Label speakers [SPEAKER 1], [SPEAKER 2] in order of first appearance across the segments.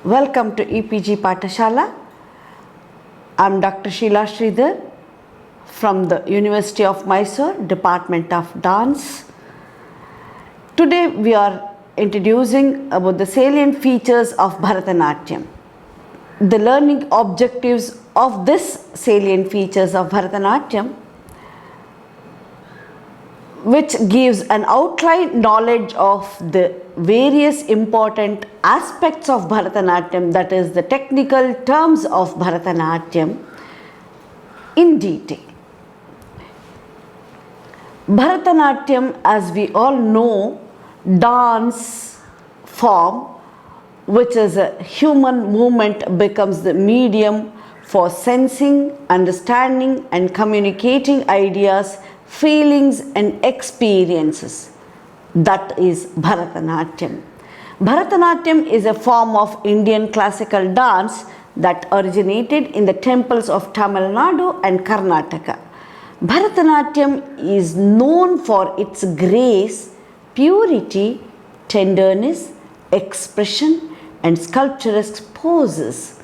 [SPEAKER 1] Welcome to EPG Pathashala. I am Dr. Sheila Sridhar from the University of Mysore, Department of Dance. Today we are introducing about the salient features of Bharatanatyam. The learning objectives of this salient features of Bharatanatyam, which gives an outline knowledge of the various important aspects of Bharatanatyam, that is the technical terms of Bharatanatyam in detail. Bharatanatyam, as we all know, dance form, which is a human movement, becomes the medium for sensing, understanding and communicating ideas, feelings and experiences. That is Bharatanatyam. Bharatanatyam is a form of Indian classical dance that originated in the temples of Tamil Nadu and Karnataka. Bharatanatyam is known for its grace, purity, tenderness, expression and sculpturesque poses.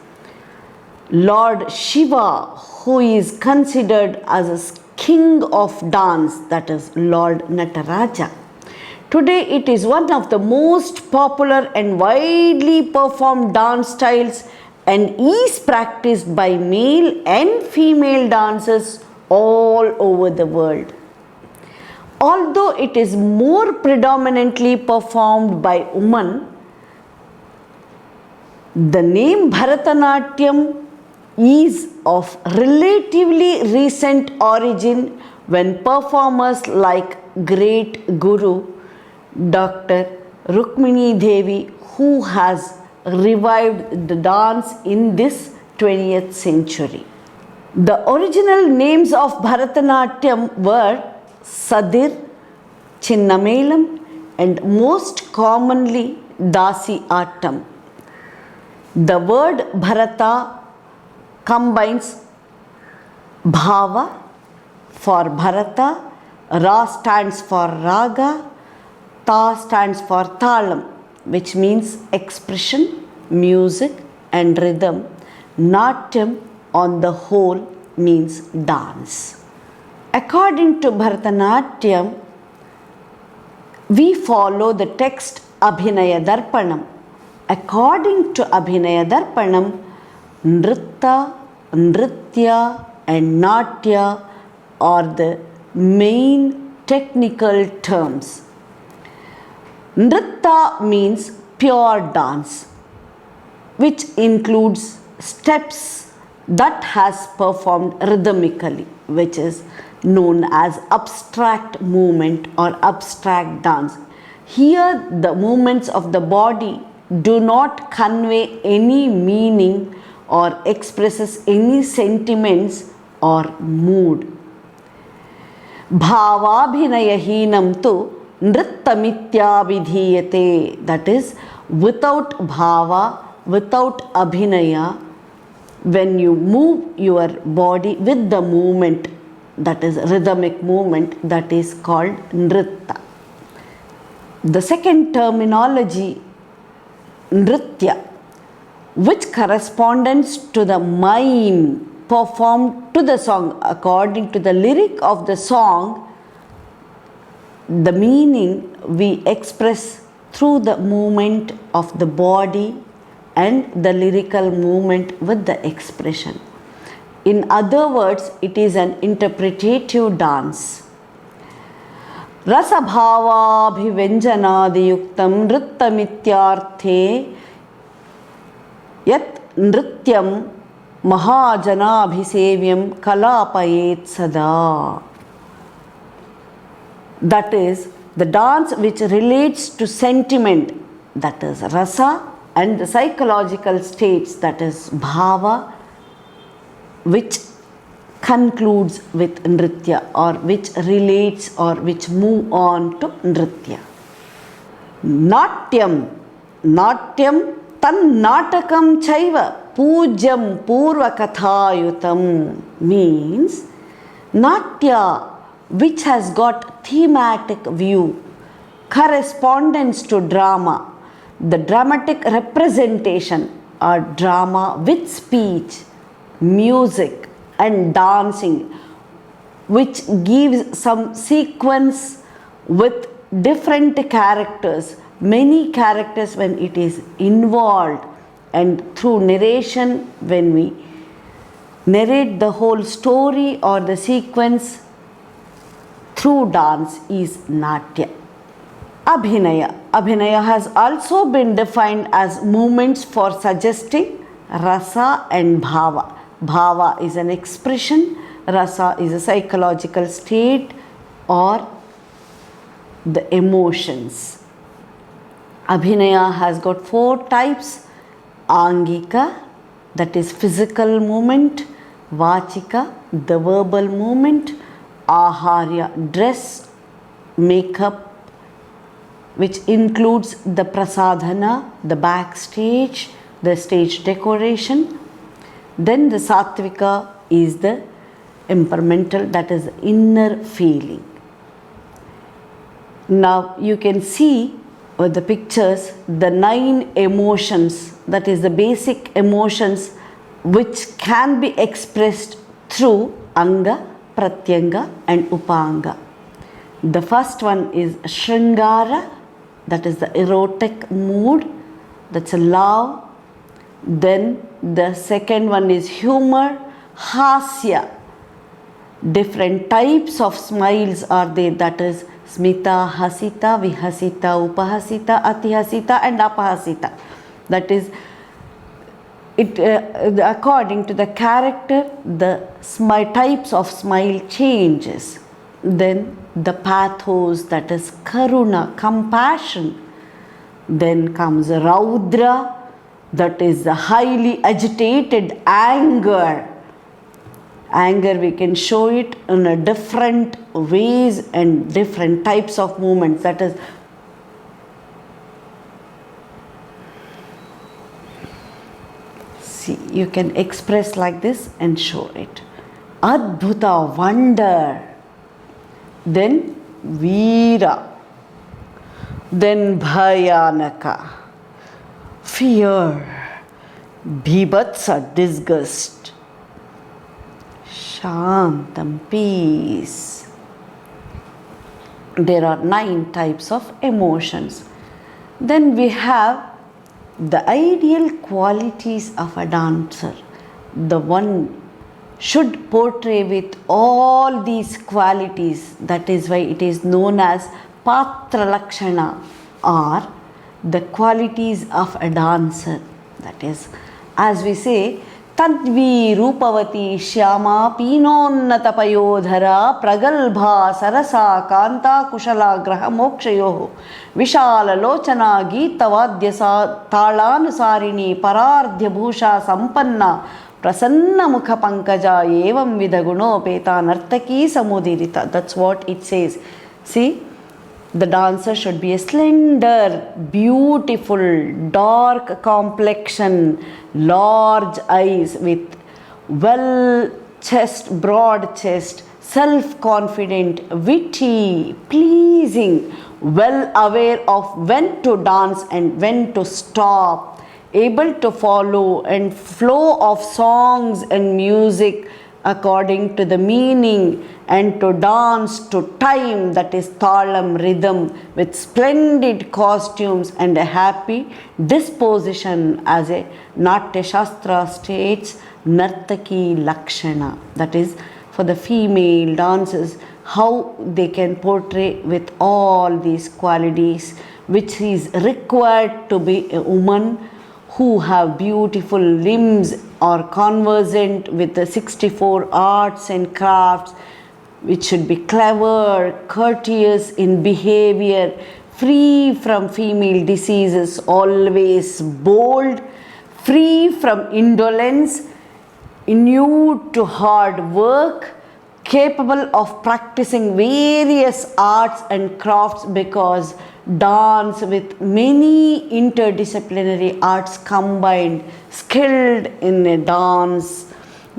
[SPEAKER 1] Lord Shiva, who is considered as a king of dance, that is Lord Nataraja. Today it is one of the most popular and widely performed dance styles and is practiced by male and female dancers all over the world. Although it is more predominantly performed by women, the name Bharatanatyam is of relatively recent origin when performers like great Guru Dr. Rukmini Devi, who has revived the dance in this 20th century. The original names of Bharatanatyam were Sadir, Chinnamelam and most commonly Dasi Attam. The word Bharata combines Bhava for Bharata, Ra stands for Raga, Ta stands for Thalam, which means expression, music and rhythm. Natyam on the whole means dance. According to Bharatanatyam, we follow the text Abhinaya Darpanam. According to Abhinaya Darpanam, Nritta, Nritya and Natya are the main technical terms. Nritta means pure dance, which includes steps that has performed rhythmically, which is known as abstract movement or abstract dance. Here the movements of the body do not convey any meaning or expresses any sentiments or mood. Bhavabhinayahinam tu Nrittamitya vidhiyate, that is, without bhava, without abhinaya, when you move your body with the movement, that is rhythmic movement, that is called nritta. The second terminology, nritya, which corresponds to the mime performed to the song. According to the lyric of the song, the meaning we express through the movement of the body and the lyrical movement with the expression. In other words, it is an interpretative dance. Rasabhavabhivenjanadiyuktam nrittamityarthe yat nrityam mahajanabhisevyam kalapayet sada. That is, the dance which relates to sentiment, that is rasa, and the psychological states, that is bhava, which concludes with nritya or which relates or which move on to nritya. Natyam, natyam tan natakam chaiva pujyam purvakathayutam means natya, which has got thematic view, correspondence to drama, the dramatic representation or drama with speech, music and dancing, which gives some sequence with different characters, many characters when it is involved, and through narration when we narrate the whole story or the sequence through dance is Natya. Abhinaya. Abhinaya has also been defined as movements for suggesting rasa and bhava. Bhava is an expression, rasa is a psychological state or the emotions. Abhinaya has got 4 types: Angika, that is physical movement; Vachika, the verbal movement; Aharya, dress, makeup, which includes the prasadhana, the backstage, the stage decoration. Then the Sattvika is the temperamental, that is inner feeling. Now you can see with the pictures the 9 emotions, that is the basic emotions which can be expressed through Anga, Pratyanga and Upanga. The first one is Shringara, that is the erotic mood, that's a love. Then the second one is humor, Hasya. Different types of smiles are there, that is Smita, Hasita, Vihasita, Upahasita, Atihasita and Apahasita. That is, according to the character, the types of smile changes. Then the pathos, that is Karuna, compassion. Then comes Raudra, that is the highly agitated anger. Anger, we can show it in a different ways and different types of movements. That is, see, you can express like this and show it. Adbhuta, wonder. Then Veera. Then Bhayanaka, fear. Bhibhatsa, disgust. Shantam, peace. There are 9 types of emotions. Then we have the ideal qualities of a dancer. The one should portray with all these qualities. That is why it is known as Patra Lakshana, or the qualities of a dancer. That is, as we say, Tadvi Rupavati Shyama Pinonnata Payodhara Pragalbha Sarasa Kanta Kushala Graha Mokshayoho Vishala Lochana Geetavadyasa Talanusarini Parardhya Bhusha Sampanna Prasanna Mukha Pankaja Evam Vidagunopeta Nartaki Samudirita. That's what it says. See, the dancer should be a slender, beautiful, dark complexion, large eyes with broad chest, self-confident, witty, pleasing, well aware of when to dance and when to stop, able to follow and flow of songs and music according to the meaning, and to dance to time, that is talam, rhythm, with splendid costumes and a happy disposition, as a Natya Shastra states, Nartaki Lakshana. That is, for the female dancers, how they can portray with all these qualities, which is required to be a woman who have beautiful limbs or conversant with the 64 arts and crafts, which should be clever, courteous in behavior, free from female diseases, always bold, free from indolence, inured to hard work, capable of practicing various arts and crafts, because dance with many interdisciplinary arts combined, skilled in a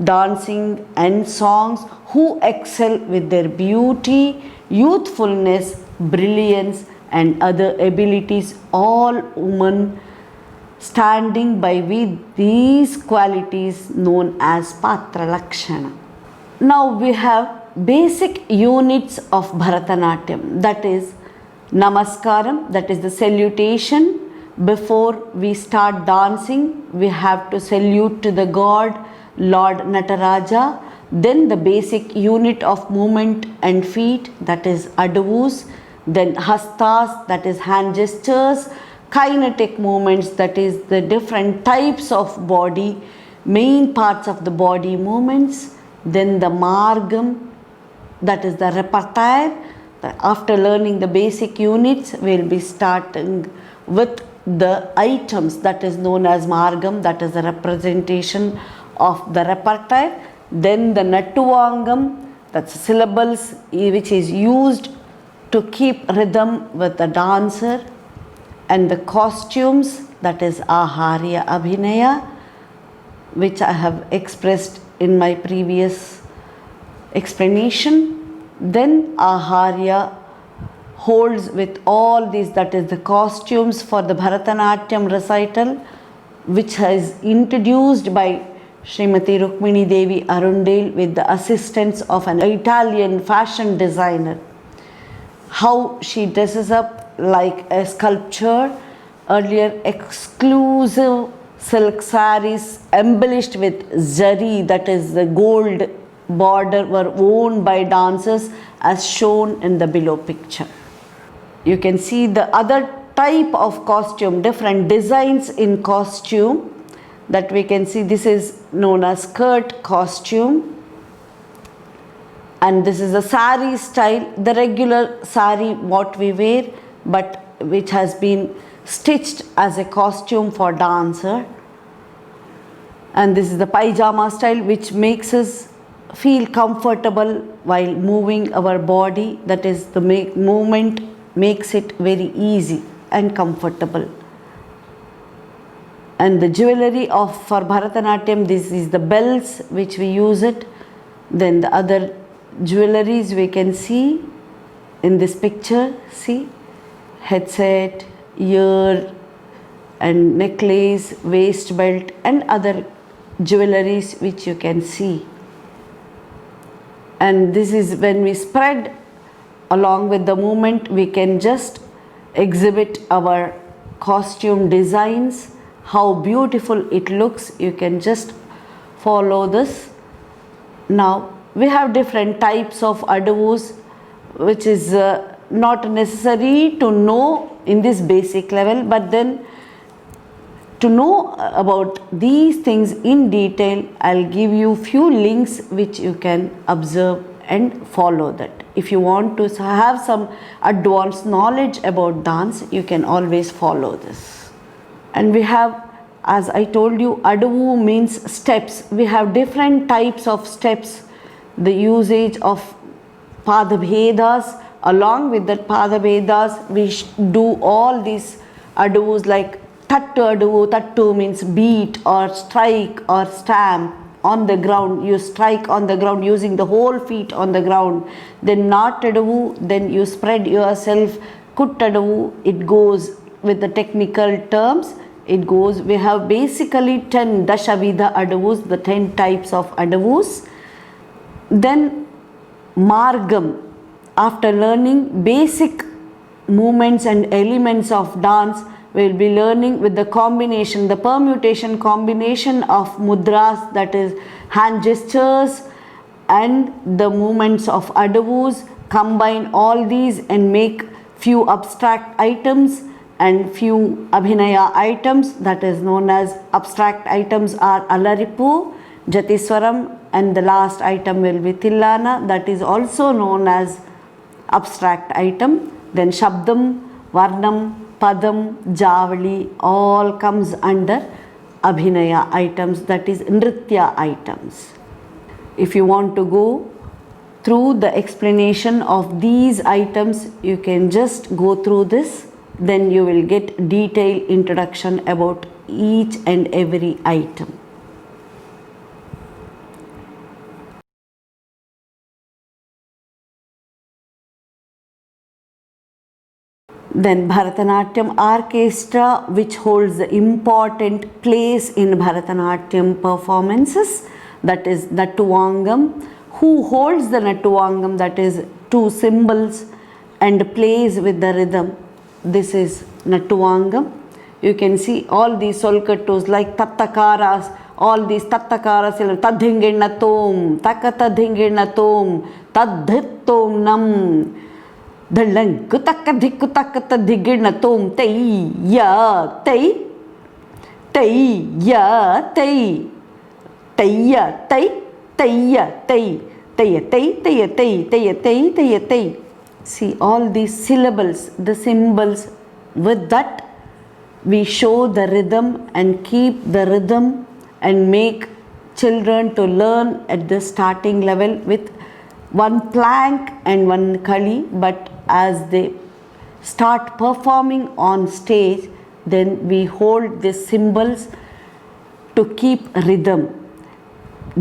[SPEAKER 1] dancing and songs, who excel with their beauty, youthfulness, brilliance and other abilities. All women standing by with these qualities known as Patra Lakshana. Now we have basic units of Bharatanatyam, that is Namaskaram, that is the salutation. Before we start dancing, we have to salute to the god Lord Nataraja. Then the basic unit of movement and feet, that is Adavus. Then Hastas, that is hand gestures. Kinetic movements, that is the different types of body, main parts of the body movements. Then the Margam, that is the repertoire. After learning the basic units, we will be starting with the items, that is known as Margam, that is the representation of the repertoire. Then the Nattuvangam, that's syllables which is used to keep rhythm with the dancer. And the costumes, that is Aharya Abhinaya, which I have expressed in my previous explanation. Then Aharya holds with all these, that is the costumes for the Bharatanatyam recital, which is introduced by Srimati Rukmini Devi Arundale with the assistance of an Italian fashion designer. How she dresses up like a sculpture. Earlier, exclusive silk saris embellished with zari, that is the gold border, were worn by dancers as shown in the below picture. You can see the other type of costume, different designs in costume that we can see. This is known as skirt costume, and this is a sari style, the regular sari what we wear, but which has been stitched as a costume for dancer. And this is the pajama style, which makes us feel comfortable while moving our body, that is the movement makes it very easy and comfortable. And the jewelry for Bharatanatyam, this is the bells which we use it. Then the other jewelries we can see in this picture, see, headset, ear and necklace, waist belt and other jewelries which you can see. And this is when we spread along with the movement, we can just exhibit our costume designs, how beautiful it looks. You can just follow this. Now we have different types of adavus, which is not necessary to know in this basic level, but then to know about these things in detail, I'll give you few links which you can observe and follow that. If you want to have some advanced knowledge about dance, you can always follow this. And we have, as I told you, adavu means steps. We have different types of steps. The usage of padabhedas, along with that padabhedas, we do all these adavus like tattu adavu. Tattu means beat or strike or stamp on the ground. You strike on the ground using the whole feet on the ground. Then Nattadavu, then you spread yourself. Kuttadavu, it goes with the technical terms. It goes, we have basically 10 Dashavidha adavus, the 10 types of adavus. Then Margam, after learning basic movements and elements of dance, we will be learning with the combination, the permutation combination of mudras, that is hand gestures and the movements of adavus. Combine all these and make few abstract items and few abhinaya items, that is known as abstract items are Alaripu, Jatiswaram, and the last item will be Tillana, that is also known as abstract item. Then Shabdam, Varnam, Padam, Javali, all comes under Abhinaya items, that is Nritya items. If you want to go through the explanation of these items, you can just go through this, then you will get detailed introduction about each and every item. Then Bharatanatyam orchestra, which holds the important place in Bharatanatyam performances, that is Nattuvangam. Who holds the Nattuvangam, that is two cymbals, and plays with the rhythm. This is Nattuvangam. You can see all these solkattus like tattakaras, all these tattakaras, tadhinginnatom, takatadhinginnatom, tadhittom nam. Dhalang kutaka dhikutaka digirna tom tei ya tei ya tei ya tei ya tei tei. See all these syllables, the symbols. With that we show the rhythm and keep the rhythm and make children to learn at the starting level with one plank and one kali, but as they start performing on stage, then we hold the symbols to keep rhythm.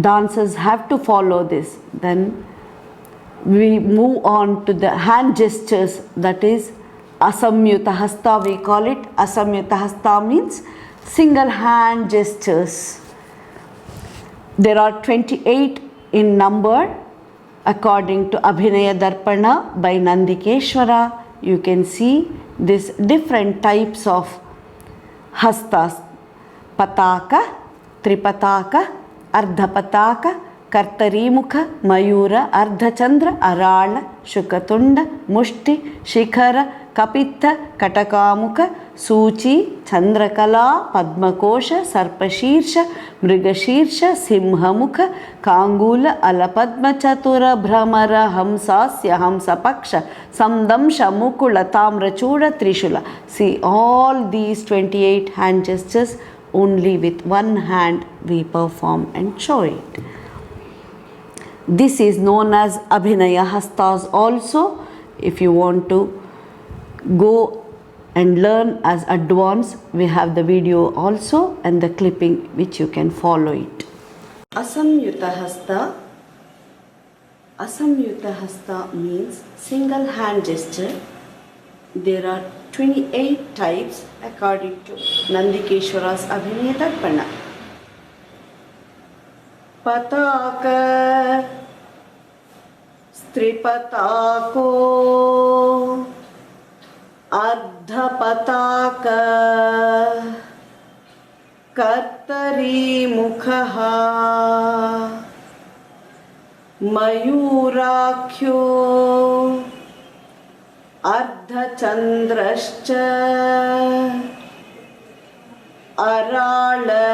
[SPEAKER 1] Dancers have to follow this. Then we move on to the hand gestures, that is Asamyuta Hasta, we call it. Asamyuta Hasta means single hand gestures. There are 28 in number. According to Abhinaya Darpana by Nandikeshwara, you can see these different types of hastas. Pataka, Tripataka, Ardhapataka, Kartarimukha, Mayura, Ardhachandra, Arala, Shukatunda, Mushti, Shikhara, Kapitha, Katakamukha, Suchi, Chandrakala, Padmakosha, Sarpashirsha, Mrigashirsha, Simhamukha, Kangula, Alapadma Chatura, Brahmara, Hamsasya, Hamsapaksha, Samdamsha, Mukula, Tamrachuda, Trishula. See all these 28 hand gestures, only with one hand we perform and show it. This is known as Abhinaya Hastas also. If you want to go and learn as advanced, we have the video also and the clipping which you can follow it. Asamyuta Hasta. Asamyuta Hasta means single hand gesture. There are 28 types according to Nandikeshwara's Abhinaya Darpana. Pataka, Stripatako, Ardhapataka, Kartari Mukhaha, Mayurakyo, Ardhachandrascha, Arala,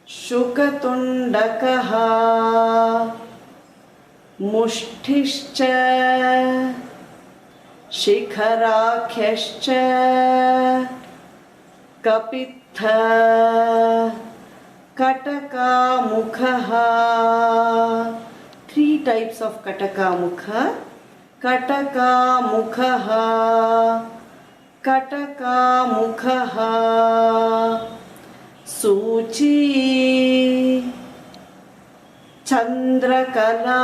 [SPEAKER 1] Shukatundakaha, Mushtischa, Shikharakhyascha, Kapitha, Katakamukhaha. Three types of Katakamukha. Katakamukhaha, Katakamukhaha, Suchi, Chandrakala,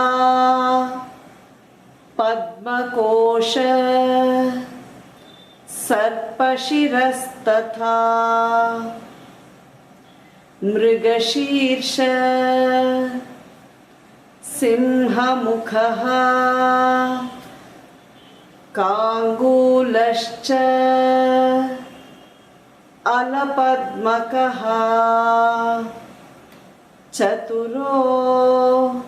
[SPEAKER 1] Padmakosha, Sarpashirastatha, Mrigashirsha, Simhamukhaha, Kangulascha, Alapadmakaha, Chaturo,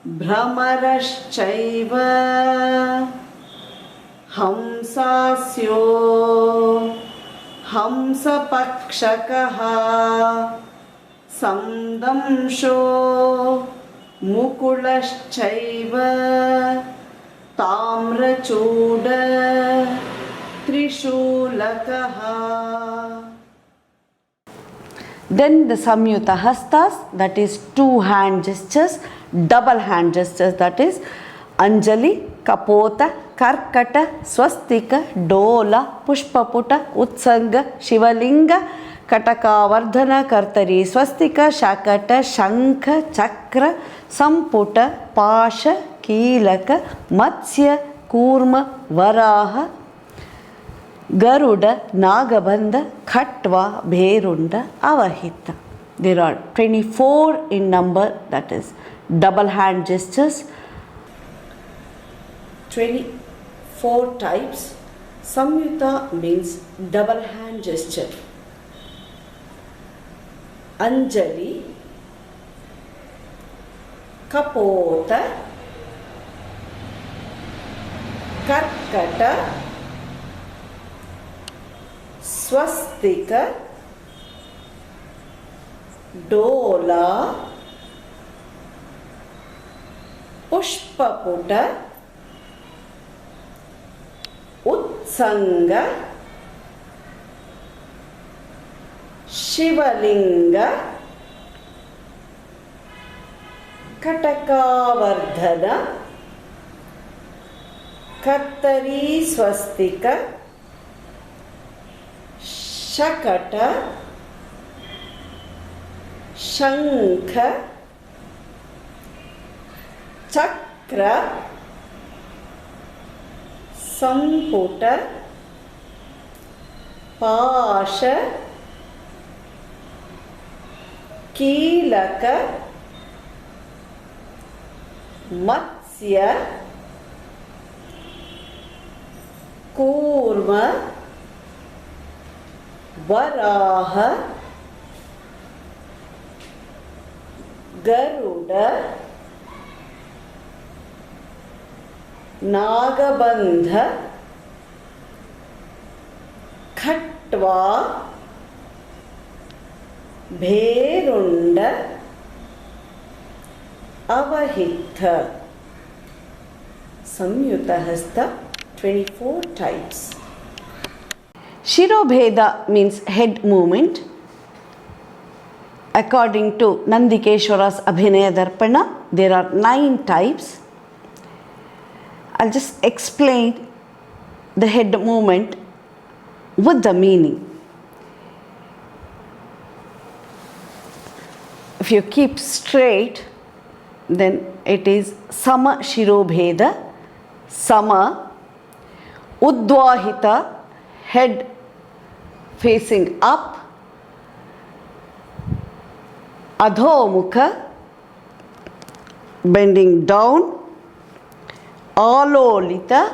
[SPEAKER 1] Brahmarashchaiva, Hamsasyo, Hamsapakshakaha, Samdamsho, Mukulashchaiva, Tamrachuda, Trishulakaha. Then the Samyuta Hastas, that is two hand gestures, double hand gestures, that is Anjali, Kapota, Karkata, Swastika, Dola, Pushpaputa, Utsanga, Shivalinga, Kataka, Vardhana, Kartari, Swastika, Shakata, Shankha, Chakra, Samputa, Pasha, Kilaka, Matsya, Kurma, Varaha, Garuda, Nagabandha, Khatva, Bherunda, Avahita. There are 24 in number, that is double hand gestures. 24 types. Samyuta means double hand gesture. Anjali, Kapota, Karkata, Swastika, Dola, Pushpaputa, Utsanga, Shivalinga, Katakavardhana, Kattari Swastika, Shakata, Shankha, Chakra, Samputa, Pasha, Kilaka, Matsya, Kurma, Varaha, Garuda, Nagabandha, Khatva, Bherunda, Avahita. Samyuta Hasta, 24 types. Shirobheda means head movement. According to Nandikeshwara's Abhinaya Darpana, there are 9 types. I'll just explain the head movement with the meaning. If you keep straight, then it is Sama Shirobheda, Sama, Udvahita, head facing up, Adhomukha, bending down, Alolita,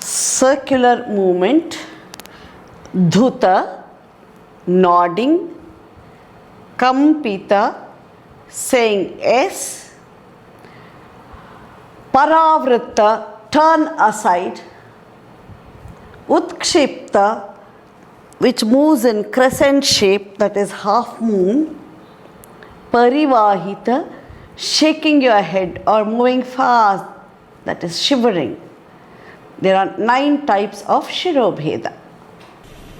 [SPEAKER 1] circular movement, Dhuta, nodding, Kampita, saying yes, Paravritta, turn aside, Utkshipta, which moves in crescent shape, that is half moon, Parivahita, shaking your head or moving fast, that is shivering. There are 9 types of Shirobheda.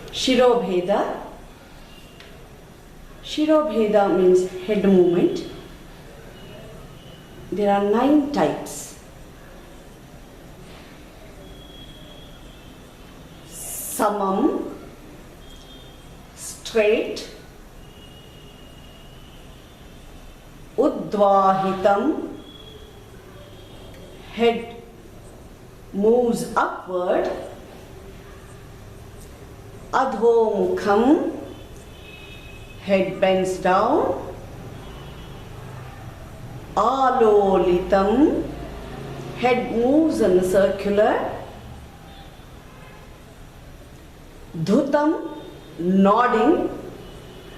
[SPEAKER 1] Shirobheda. Shirobheda means head movement. There are 9 types. Samam, straight. Udvahitam, head moves upward. Adhomukham, head bends down. Alolitam, head moves in a circular. Dhutam, nodding,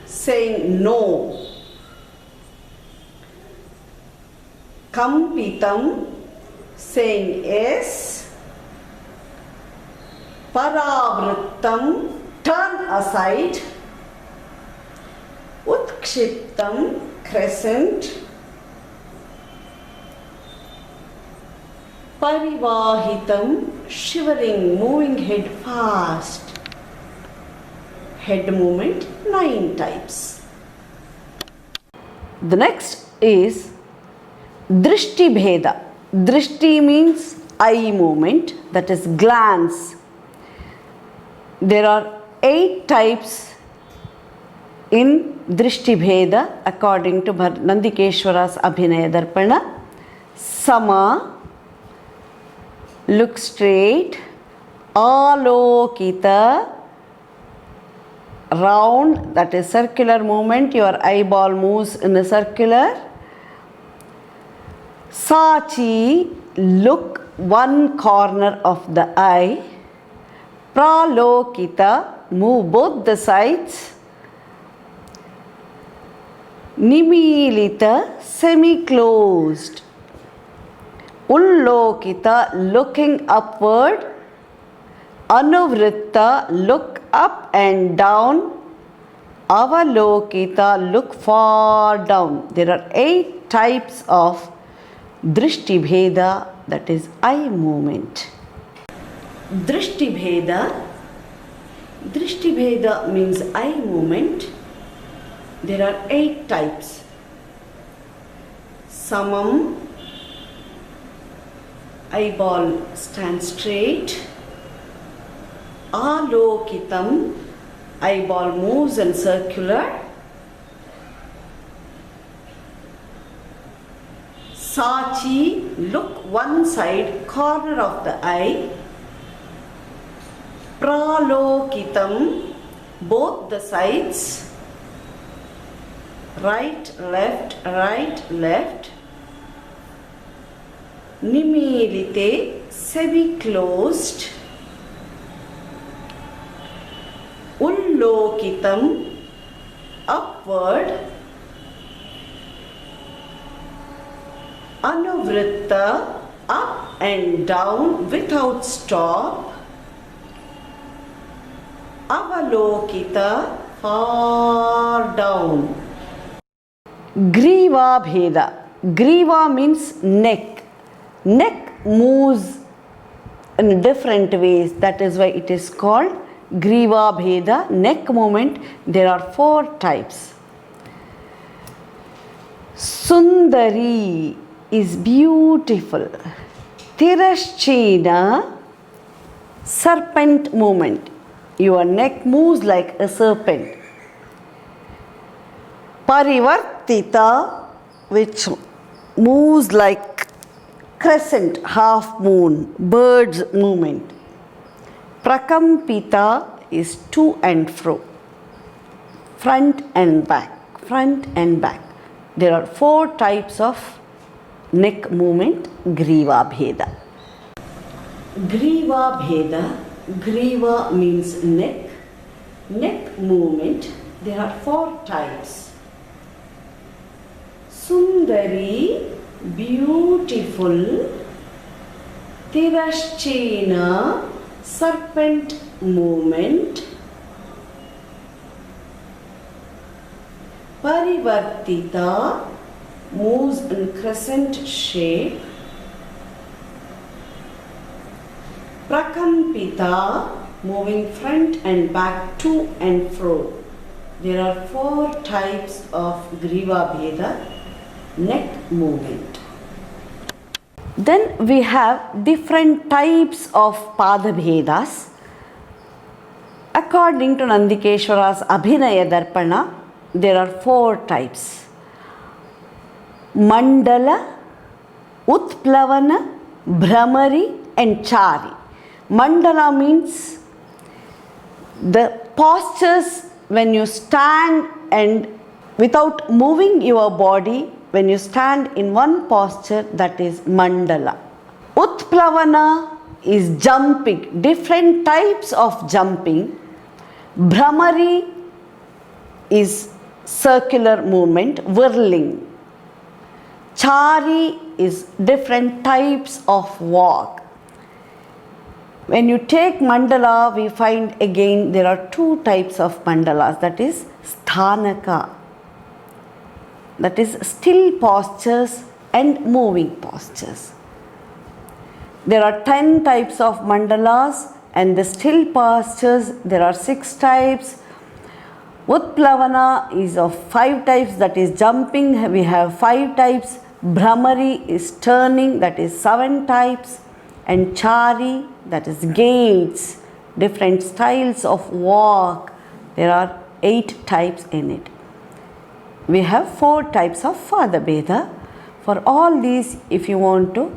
[SPEAKER 1] saying no. Kampitam, saying yes. Paravrittam, turn aside. Utkshiptam, crescent. Parivahitam, shivering, moving head fast. Head movement, 9 types. The next is Drishti Bheda. Drishti means eye movement, that is glance. There are 8 types in Drishti Bheda according to Nandikeshwara's Abhinaya Darpana. Sama, look straight. Alokita, round, that is circular movement, your eyeball moves in a circular. Sachi, look one corner of the eye. Pralokita, move both the sides. Nimilita, semi-closed. Ullokita, looking upward. Anuvritta, look up and down. Avalokita, look far down. There are 8 types of Drishti Bheda, that is eye movement. Drishti Bheda means eye movement. There are 8 types. Samam, eyeball stands straight. Alokitam, eyeball moves in circular. Sachi, look one side, corner of the eye. Pralokitam, both the sides. Right, left, right, left. Nimilite, semi-closed. Ullokitam, upward. Anuvritta, up and down without stop. Avalokita, far down. Griva Bheda. Griva means neck. Neck moves in different ways. That is why it is called Griva Bheda, neck movement. There are 4 types. Sundari is beautiful. Tirashchina, serpent movement. Your neck moves like a serpent. Parivartita, which moves like crescent, half moon, bird's movement. Prakampita is to and fro, front and back, front and back. There are 4 types of neck movement, Griva Bheda. Griva Bheda, Griva means neck. Neck movement, there are 4 types. Sundari, beautiful. Tirashchina, serpent movement. Parivartita, moves in crescent shape. Prakampita, moving front and back to and fro. There are 4 types of Griva Bheda, neck movement. Then we have different types of Pada Bhedas. According to Nandikeshwara's Abhinaya Darpana, there are 4 types. Mandala, Utplavana, Bhramari and Chari. Mandala means the postures when you stand and without moving your body, when you stand in one posture, that is Mandala. Utplavana is jumping, different types of jumping. Bhramari is circular movement, whirling. Chari is different types of walk. When you take mandala, we find again there are 2 types of mandalas, that is sthanaka, that is still postures and moving postures. There are 10 types of mandalas, and the still postures, there are 6 types. Utplavana is of 5 types, that is jumping, we have 5 types. Bhramari is turning, that is 7 types. And Chari, that is gaits, different styles of walk. There are 8 types in it. We have 4 types of Pada Bheda. For all these, if you want to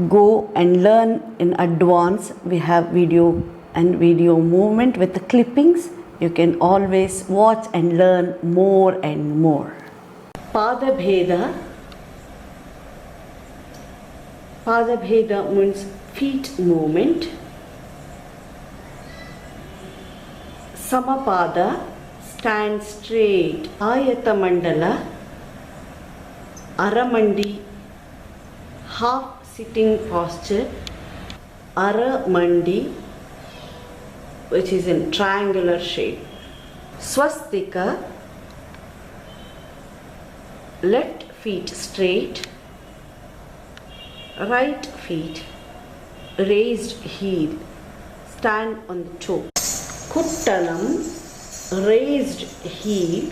[SPEAKER 1] go and learn in advance. We have video and video movement with the clippings. You can always watch and learn more and more. Pada Bheda. Pada Bheda means feet movement. Samapada, stand straight. Ayata Mandala, Aramandi, half sitting posture. Aramandi, which is in triangular shape. Swastika, left feet straight, right feet raised heel, stand on the toe. Kuttalam, raised heel,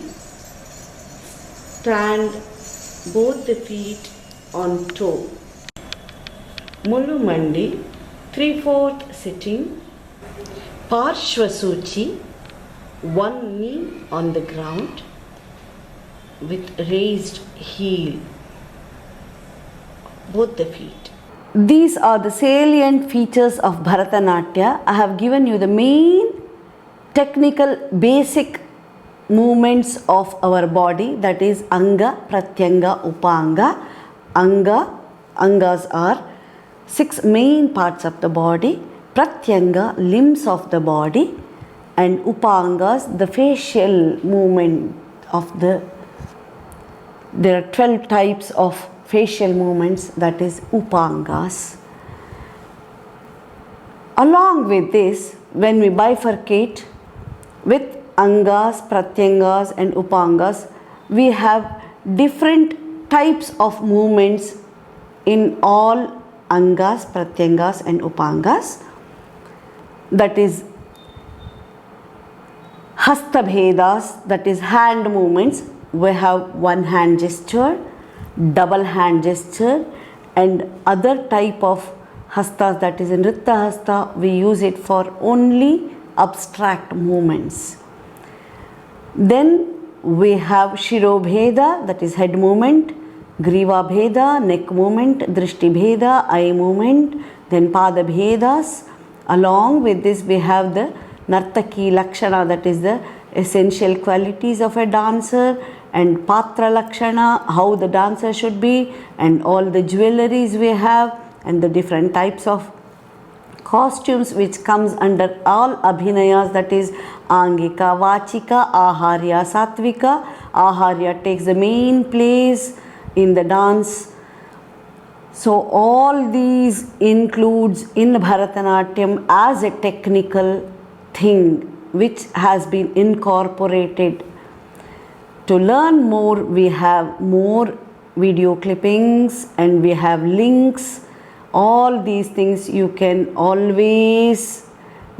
[SPEAKER 1] stand both the feet on toe. Mulumandi, 3/4 sitting. Parshvasuchi, one knee on the ground with raised heel, both the feet. These are the salient features of Bharatanatyam. I have given you the main technical basic movements of our body, that is Anga, Pratyanga, Upanga. Angas are 6 main parts of the body. Pratyanga, limbs of the body, and Upangas, the facial movement of the. There are 12 types of facial movements, that is Upangas. Along with this, when we bifurcate with Angas, Pratyangas and Upangas, we have different types of movements in all Angas, Pratyangas and Upangas. That is Hasta Bhedas, that is hand movements. We have one hand gesture, double hand gesture, and other type of hastas, that is in Nritta Hasta, we use it for only abstract movements. Then we have Shiro Bheda, that is head movement, Griva Bheda, neck movement, Drishti Bheda, eye movement, then Pada Bhedas. Along with this, we have the Nartaki Lakshana, that is the essential qualities of a dancer, and Patra Lakshana, how the dancer should be, and all the jewelries we have, and the different types of costumes which comes under all abhinayas, that is Angika, Vachika, Aharya, Satvika. Aharya takes the main place in the dance. So all these includes in Bharatanatyam as a technical thing which has been incorporated. To learn more, we have more video clippings and we have links. All these things you can always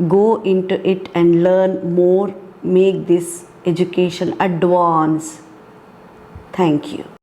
[SPEAKER 1] go into it and learn more, make this education advance. Thank you.